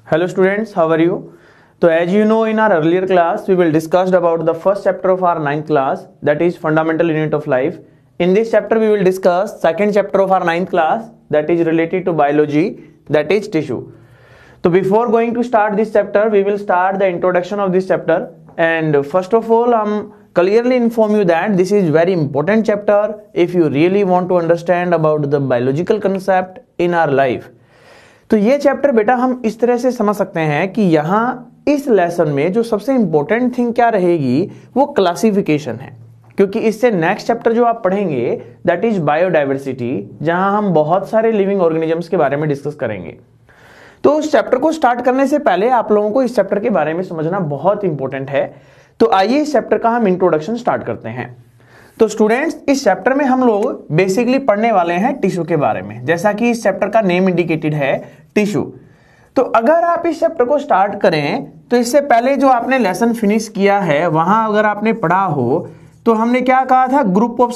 Hello students, how are you? So as you know, in our earlier class we will discussed about the first chapter of our ninth class, that is fundamental unit of life. In this chapter we will discuss second chapter of our ninth class, that is related to biology, that is tissue. So before going to start this chapter, we will start the introduction of this chapter. And first of all, clearly inform you that this is very important chapter if you really want to understand about the biological concept in our life. तो ये chapter बेटा हम इस तरह से समझ सकते हैं कि यहाँ इस लेसन में जो सबसे इंपॉर्टेंट थिंग क्या रहेगी वो क्लासिफिकेशन है, क्योंकि इससे नेक्स्ट चैप्टर जो आप पढ़ेंगे दैट इज बायोडाइवर्सिटी, जहां हम बहुत सारे लिविंग ऑर्गेनिजम्स के बारे में डिस्कस करेंगे। तो उस चैप्टर को स्टार्ट करने से पहले आप लोगों को इस चैप्टर के बारे में समझना बहुत इंपॉर्टेंट है। तो आइए इस चैप्टर का हम इंट्रोडक्शन स्टार्ट करते हैं। तो स्टूडेंट्स, इस चैप्टर में हम लोग बेसिकली पढ़ने वाले हैं टिश्यू के बारे में, जैसा कि इस चैप्टर का नेम इंडिकेटेड है टिश्यू। तो अगर आप इस चैप्टर को स्टार्ट करें तो इससे पहले जो आपने लेसन फिनिश किया है वहां अगर आपने पढ़ा हो तो हमने क्या कहा था, group of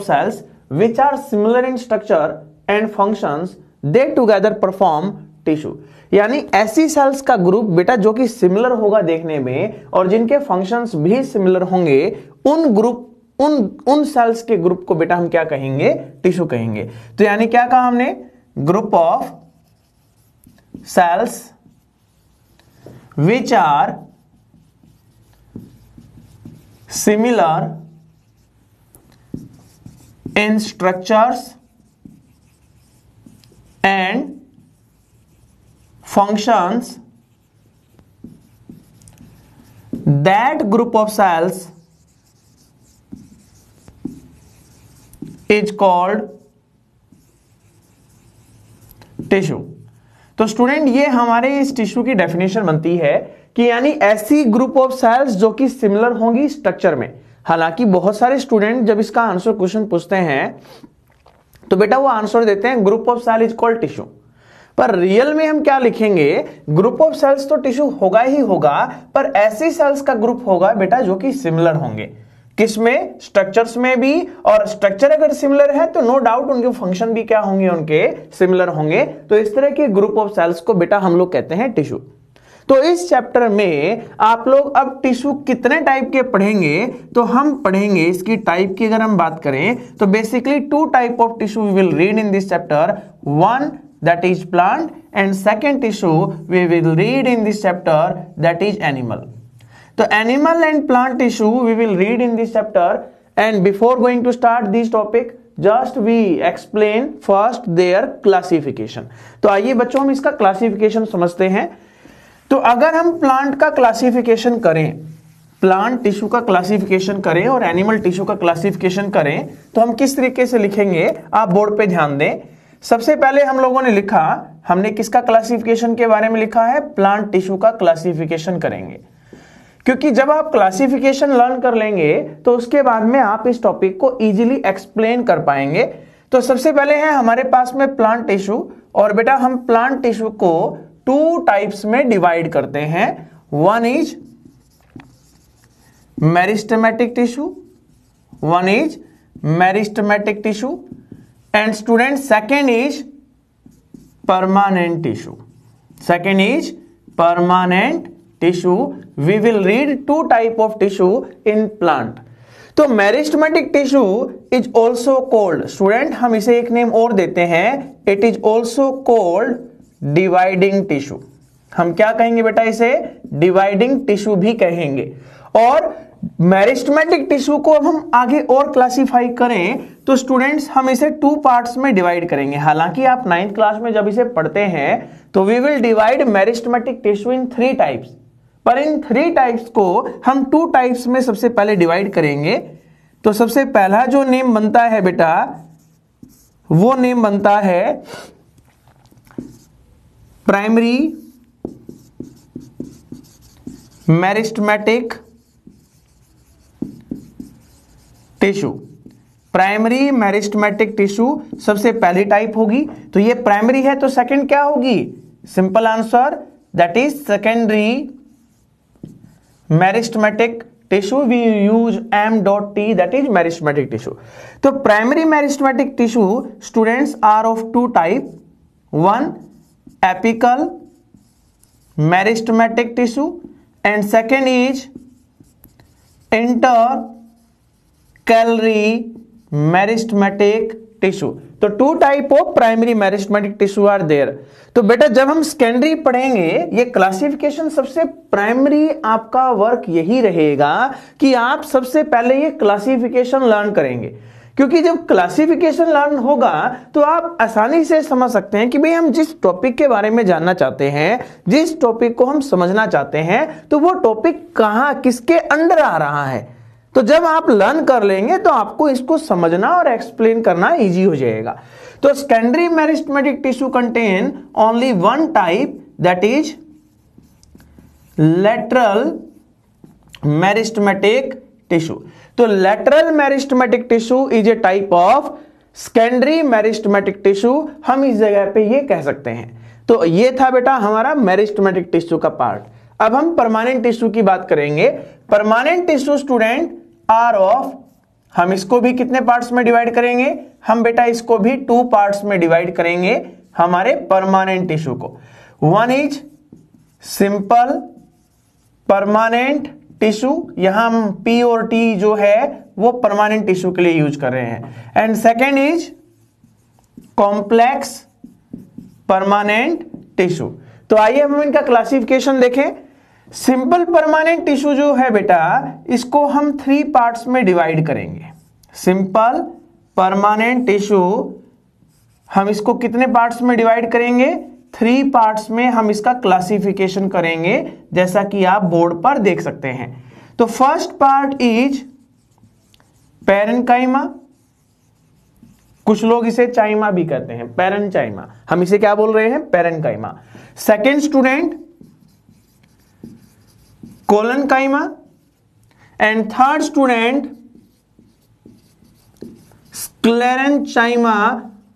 cells which are similar in structure and functions they together perform tissue. यानी ऐसी सेल्स का ग्रुप बेटा जो कि सिमिलर होगा देखने में और जिनके फंक्शंस भी सिमिलर होंगे, उन सेल्स के ग्रुप को बेटा हम क्या कहेंगे, टिश्यू कहेंगे। तो यानी क्या कहा हमने, group of cells which are similar in structures and functions, that group of cells is called tissue। तो स्टूडेंट ये हमारे इस टिश्यू की डेफिनेशन बनती है कि यानी ऐसी ग्रुप ऑफ सेल्स जो कि सिमिलर होंगी स्ट्रक्चर में। हालांकि बहुत सारे स्टूडेंट जब इसका आंसर क्वेश्चन पूछते हैं तो बेटा वो आंसर देते हैं group of cell is called tissue, पर रियल में हम क्या लिखेंगे, ग्रुप ऑफ सेल्स तो टिश्यू होगा ही होगा, पर ऐसी सेल्स का ग्रुप होगा बेटा जो कि सिमिलर होंगे। किसमें, स्ट्रक्चर्स में भी, और स्ट्रक्चर अगर सिमिलर है तो नो डाउट उनके फंक्शन भी क्या होंगे, उनके सिमिलर होंगे। तो इस तरह के ग्रुप ऑफ सेल्स को बेटा हम लोग कहते हैं टिश्यू। तो इस चैप्टर में आप लोग अब टिश्यू कितने टाइप के पढ़ेंगे, तो हम पढ़ेंगे इसकी टाइप की अगर हम बात करें तो basically 2 type of tissue we will read in this chapter. One that is plant and second tissue we will read in this chapter, that is animal। तो animal and plant tissue we will read in this chapter, and before going to start this topic just we explain first their classification। तो आइए बच्चों हम इसका classification समझते हैं। तो अगर हम प्लांट का क्लासिफिकेशन करें, प्लांट टिश्यू का क्लासिफिकेशन करें और एनिमल टिश्यू का क्लासिफिकेशन करें तो हम किस तरीके से लिखेंगे, आप बोर्ड पे ध्यान दें। सबसे पहले हम लोगों ने लिखा, हमने किसका क्लासिफिकेशन के बारे में लिखा है, प्लांट टिश्यू का क्लासिफिकेशन करेंगे। क्योंकि जब आप क्लासिफिकेशन लर्न कर लेंगे तो उसके बाद में आप इस टॉपिक को इजीली एक्सप्लेन कर पाएंगे। तो सबसे पहले है हमारे पास में प्लांट टिश्यू, और बेटा हम प्लांट टिश्यू को 2 टाइप्स में डिवाइड करते हैं। One is meristematic tissue, one is meristematic tissue, and student second is permanent tissue। second is permanent tissue। we will read 2 type of tissue in plant। तो meristematic tissue is also cold, student हम इसे एक name और देते हैं, it is also cold dividing tissue. हम क्या कहेंगे बेटा, इसे डिवाइडिंग टिश्यू भी कहेंगे। और मेरिस्टेमेटिक टिश्यू को अब हम आगे और क्लासिफाई करें तो स्टूडेंट्स हम इसे 2 पार्ट्स में डिवाइड करेंगे। हालांकि आप 9th क्लास में जब इसे पढ़ते हैं तो we will divide meristematic tissue in 3 types, पर इन 3 टाइप्स को हम 2 टाइप्स में सबसे पहले डिवाइड करेंगे। तो सबसे पहला जो नेम बनता है बेटा, वो नेम बनता है primary meristematic tissue. Primary meristematic tissue सबसे पहली टाइप होगी। तो ये प्राइमरी है तो सेकंड क्या होगी, simple answer that is secondary meristematic tissue. We use M.T, that is meristematic tissue. तो primary meristematic tissue students are of 2 type, one apical meristematic tissue and second is intercalary meristematic tissue. तो two type of primary meristematic tissue are there. तो बेटा जब हम secondary पढ़ेंगे, ये classification सबसे primary आपका वर्क यही रहेगा कि आप सबसे पहले ये क्लासिफिकेशन लर्न करेंगे, क्योंकि जब क्लासिफिकेशन लर्न होगा तो आप आसानी से समझ सकते हैं कि भाई हम जिस टॉपिक के बारे में जानना चाहते हैं, जिस टॉपिक को हम समझना चाहते हैं, तो वो टॉपिक कहां किसके अंडर आ रहा है। तो जब आप लर्न कर लेंगे तो आपको इसको समझना और एक्सप्लेन करना इजी हो जाएगा। तो secondary meristematic tissue contain only one type, that is lateral meristematic tissue. तो lateral meristematic tissue is a type of secondary meristematic tissue, हम इस जगह पे ये कह सकते हैं। तो ये था बेटा हमारा मेरिस्टेमेटिक टिश्यू का पार्ट। अब हम परमानेंट टिश्यू की बात करेंगे। Permanent tissue student are of, हम इसको भी कितने पार्ट्स में डिवाइड करेंगे, हम बेटा इसको भी 2 पार्ट्स में डिवाइड करेंगे हमारे परमानेंट टिश्यू को। One is simple permanent tissue, यहां हम P और T जो है वो परमानेंट टिश्यू के लिए यूज कर रहे हैं, and second is complex permanent tissue. तो आइए हम इनका क्लासिफिकेशन देखें। सिंपल परमानेंट टिश्यू जो है बेटा, इसको हम 3 पार्ट्स में डिवाइड करेंगे। सिंपल परमानेंट टिश्यू हम इसको कितने पार्ट्स में डिवाइड करेंगे, 3 पार्ट्स में हम इसका क्लासिफिकेशन करेंगे, जैसा कि आप बोर्ड पर देख सकते हैं। तो फर्स्ट पार्ट इज पैरेन्काइमा, कुछ लोग इसे चाइमा भी कहते हैं, पैरेन्काइमा, हम इसे क्या बोल रहे हैं, parenchyma. Second student collenchyma, and third student sclerenchyma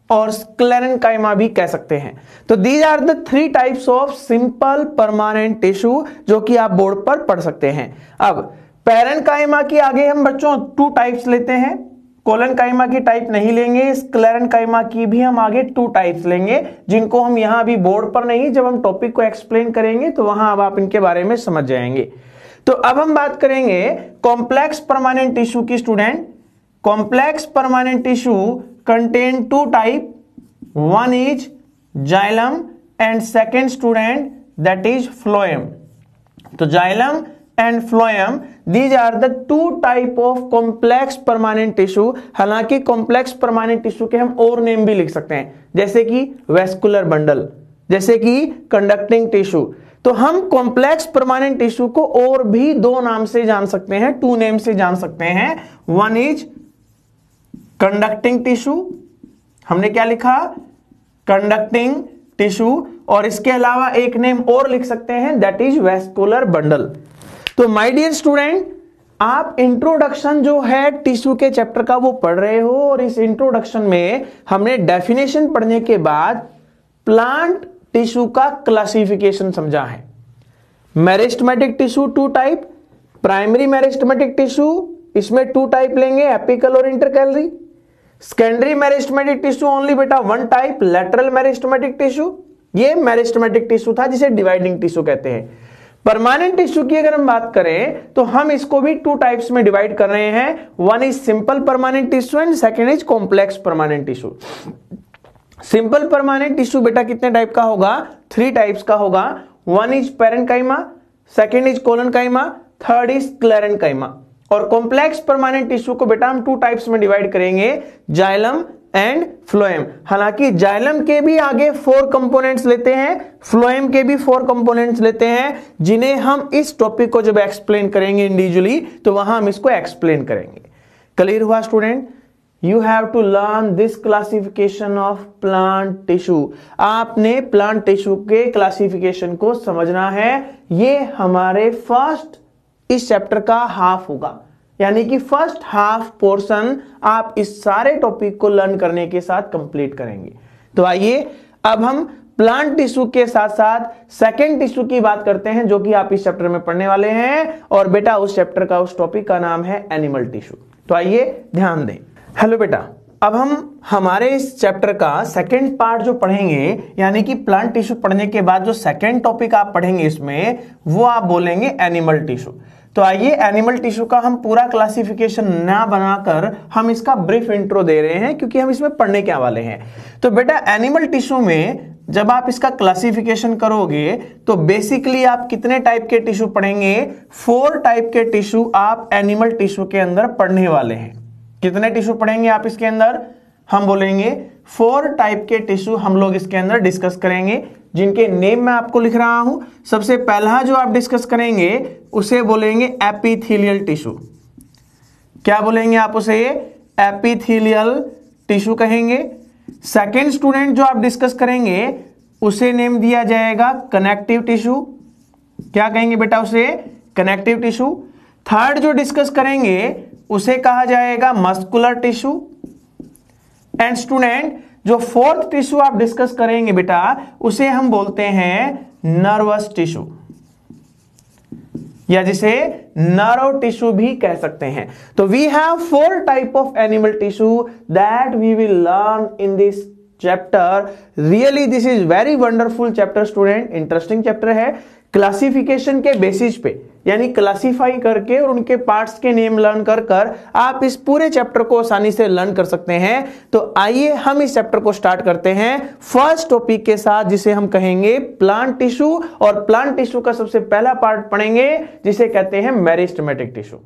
और स्क्लेरेंकाइमा भी कह सकते हैं। तो these are the 3 types of simple permanent tissue जो कि आप बोर्ड पर पढ़ सकते हैं। अब पैरेन्काइमा की आगे हम बच्चों 2 टाइप्स लेते हैं, कोलेनकाइमा की टाइप नहीं लेंगे, स्क्लेरेंकाइमा की भी हम आगे 2 टाइप्स लेंगे, जिनको हम यहां अभी बोर्ड पर नहीं, जब हम टॉपिक को एक्सप्लेन करेंगे तो वहां अब आप इनके बारे में समझ जाएंगे। तो अब हम बात करेंगे कॉम्प्लेक्स परमानेंट टिश्यू की student. Complex permanent tissue contain 2 type, one is xylem and second student that is phloem. तो xylem and phloem, these are the 2 type of complex permanent tissue. हालांकि कॉम्प्लेक्स परमानेंट टिश्यू के हम और name भी लिख सकते हैं, जैसे कि वेस्कुलर बंडल, जैसे कि कंडक्टिंग टिश्यू। तो हम कॉम्प्लेक्स परमानेंट टिश्यू को और भी 2 नाम से जान सकते हैं, 2 नेम से जान सकते हैं। वन इज कंडक्टिंग टिश्यू, हमने क्या लिखा, कंडक्टिंग टिश्यू, और इसके अलावा एक नेम और लिख सकते हैं, दैट इज वेस्कुलर बंडल। तो माय डियर स्टूडेंट, आप इंट्रोडक्शन जो है टिश्यू के चैप्टर का वो पढ़ रहे हो, और इस इंट्रोडक्शन में हमने डेफिनेशन पढ़ने के बाद प्लांट टिश्यू का क्लासिफिकेशन समझा है। Meristematic tissue 2 type, primary meristematic tissue इसमें 2 टाइप लेंगे, एपिकल और intercalary. Secondary meristematic tissue only बेटा 1 टाइप, लेटरल मेरिस्टेमेटिक टिश्यू। ये मेरिस्टेमेटिक टिश्यू था जिसे डिवाइडिंग टिश्यू कहते हैं। परमानेंट टिश्यू की अगर हम बात करें तो हम इसको भी 2 टाइप्स में डिवाइड कर रहे हैं, one is simple permanent tissue and second is complex permanent tissue. Simple permanent tissue बेटा कितने टाइप का होगा, 3 टाइप्स का होगा, one is parenchyma, second is collenchyma, third is sclerenchyma. और कॉम्प्लेक्स परमानेंट टिश्यू को बेटा हम 2 टाइप्स में डिवाइड करेंगे, जाइलम एंड फ्लोएम। हालांकि जाइलम के भी आगे 4 कंपोनेंट्स लेते हैं, फ्लोएम के भी 4 कंपोनेंट्स लेते हैं, जिन्हें हम इस टॉपिक को जब एक्सप्लेन करेंगे इंडिविजुअली तो वहां हम इसको एक्सप्लेन करेंगे। क्लियर हुआ student? You have to learn this classification of plant tissue. आपने प्लांट टिश्यू के क्लासिफिकेशन को समझना है। ये हमारे फर्स्ट इस चैप्टर का हाफ होगा, यानी कि फर्स्ट हाफ पोर्शन आप इस सारे टॉपिक को लर्न करने के साथ कंप्लीट करेंगे। तो आइए अब हम प्लांट टिश्यू के साथ साथ सेकेंड टिश्यू की बात करते हैं, जो कि आप इस चैप्टर में पढ़ने वाले हैं, और बेटा उस चैप्टर का, उस टॉपिक का नाम है एनिमल टिश्यू। तो आइए ध्यान दें। हेलो बेटा, अब हम हमारे इस चैप्टर का सेकंड पार्ट जो पढ़ेंगे, यानी कि प्लांट टिश्यू पढ़ने के बाद जो सेकंड टॉपिक आप पढ़ेंगे इसमें, वो आप बोलेंगे एनिमल टिश्यू। तो आइए एनिमल टिश्यू का हम पूरा क्लासिफिकेशन ना बनाकर हम इसका ब्रीफ इंट्रो दे रहे हैं, क्योंकि हम इसमें पढ़ने क्या वाले हैं। तो बेटा एनिमल टिश्यू में जब आप इसका क्लासिफिकेशन करोगे तो बेसिकली आप कितने टाइप के टिश्यू पढ़ेंगे? 4 टाइप के टिश्यू आप एनिमल टिश्यू के अंदर पढ़ने वाले हैं। कितने टिश्यू पढ़ेंगे आप इसके अंदर? हम बोलेंगे 4 टाइप के टिश्यू हम लोग इसके अंदर डिस्कस करेंगे, जिनके नेम मैं आपको लिख रहा हूं। सबसे पहला जो आप डिस्कस करेंगे उसे बोलेंगे एपिथेलियल टिश्यू। क्या बोलेंगे आप उसे? एपिथेलियल टिश्यू कहेंगे। सेकेंड स्टूडेंट जो आप डिस्कस करेंगे उसे नेम दिया जाएगा कनेक्टिव टिश्यू। क्या कहेंगे बेटा उसे? Connective tissue. थर्ड जो डिस्कस करेंगे उसे कहा जाएगा मस्कुलर टिश्यू। एंड स्टूडेंट जो फोर्थ टिश्यू आप डिस्कस करेंगे बेटा उसे हम बोलते हैं नर्वस टिश्यू, या जिसे नर्व टिश्यू भी कह सकते हैं। तो we have 4 type of animal tissue that we will learn in this chapter. Really this is very wonderful chapter student, interesting chapter है। क्लासिफिकेशन के बेसिस पे, यानी क्लासिफाई करके और उनके पार्ट्स के नेम लर्न कर कर आप इस पूरे चैप्टर को आसानी से लर्न कर सकते हैं। तो आइए हम इस चैप्टर को स्टार्ट करते हैं फर्स्ट टॉपिक के साथ, जिसे हम कहेंगे प्लांट टिश्यू। और प्लांट टिश्यू का सबसे पहला पार्ट पढ़ेंगे जिसे कहते हैं मेरिस्टेमेटिक टिश्यू।